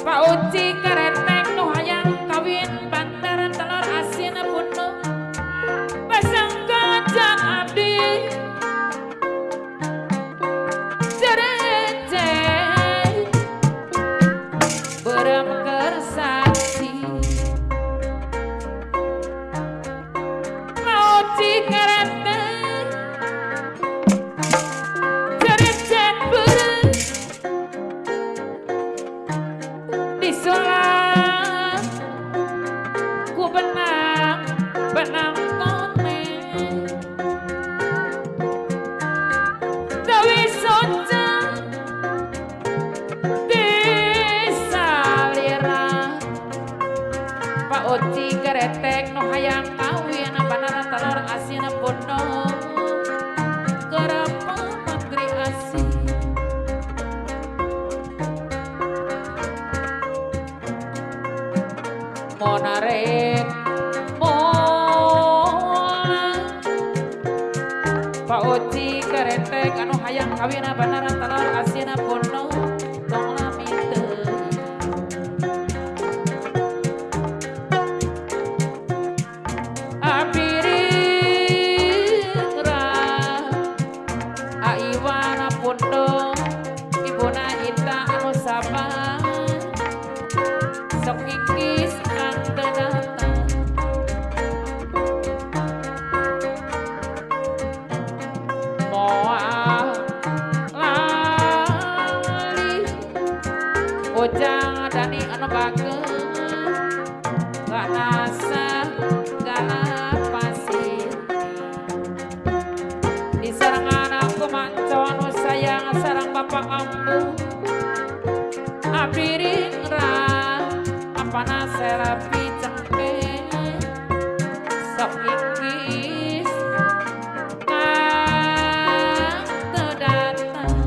Pak Uci keretek nu hayang kawin bantaran telur asin punuh pasang kacang abdi cerece berem kersaksi Pak Uci keretek cerece berem disulam ku benang kone Dewi soca di salira Pak Uci keretek nu hayang kawin banaran telur asin bono kerapa menteri asin monarek Pak Uci keretek anu hayang kawin banaran telur asin bono tong lami teuing abiringra aiwana pundo ibuna ita anu sabar sok ikis ante datang moal lali ujang dani anu bageun ganasa gana pasir di sarangan aku manco anu sayang sarang bapak ambu abiringra apana serapi cengke sok ikis kang teu datang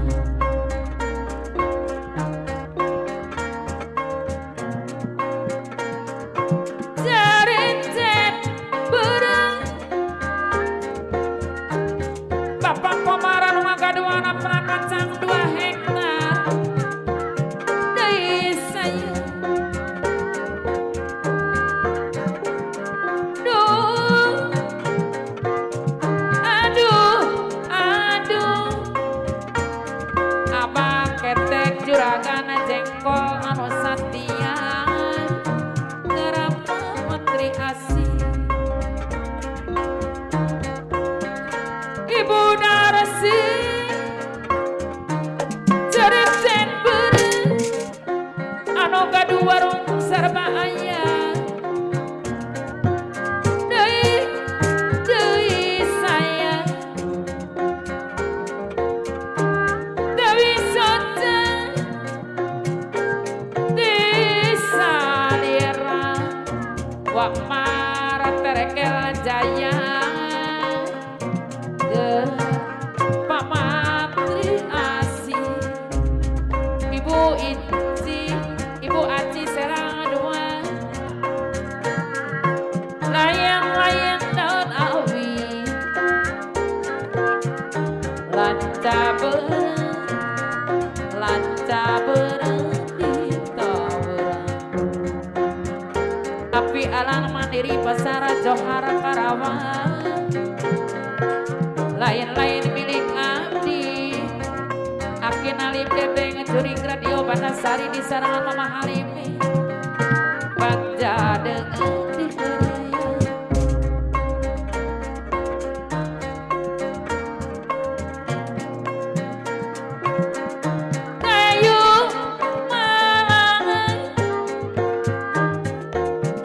jarincet bereng bapak komara nu ngagaduana prakacang 2 hektar deui sayang ketek juragan jengkol anu satia kerapa menteri asin ibu narasi ceriten bereng anu gaduh warung serba ayah deui sayang Dewi soca di salira wak marat terekel jaya ke Pak Matri asin Ibu Ici Ibu Aci serang dua layang-layang daun awi lanca bereng di tawerang api alang mandiri pasar Johar Karawang lain-lain milik abdi akin alim dedeng juring radio Banasari di sarangan Mama Halimi baca dengan diheraya kayu malangan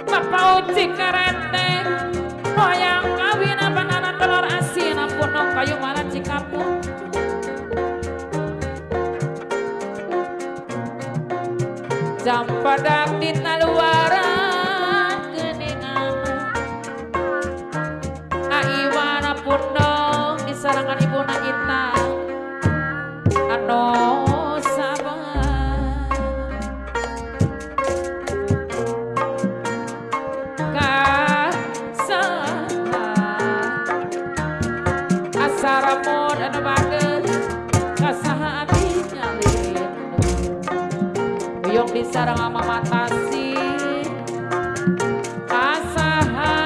Bapak Uci keretek hoyang kawin banaran telur asin punong kayu malan Cikapuk jam padak di taluaran geningan aiwana punong di sarangan ibuna ita anu sabar asaramun anu bageus kasaha abdi nyalin Uyung di sarang mama matasi kasaha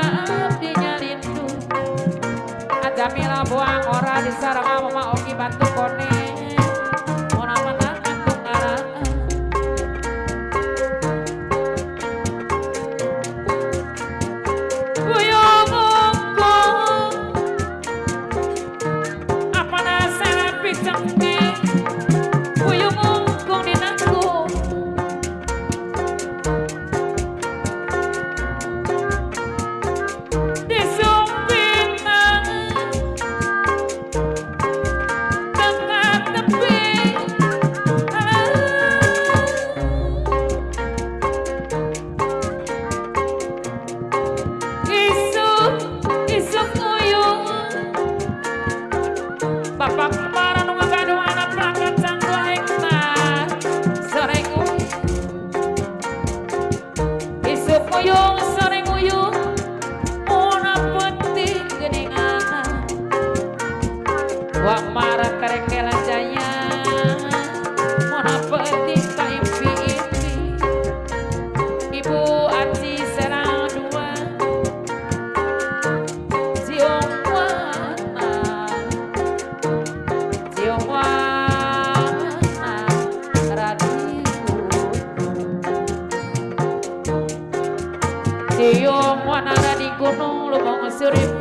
abdinya lindu ada mila buang ora di sarang mama oki bantu kone ora menang antung ngaraan buyung ungkung apa nasara pisangke buyung ungkung dinangku Bapak kemaran ngagaduh anak perangkat sang dua hektar sering isuk uyung sering uyung muna putih geningan wak marah kerekelan jaya muna putih ka impi-impi ibu aci serang dua siung Diom wanara di gunung lumong surip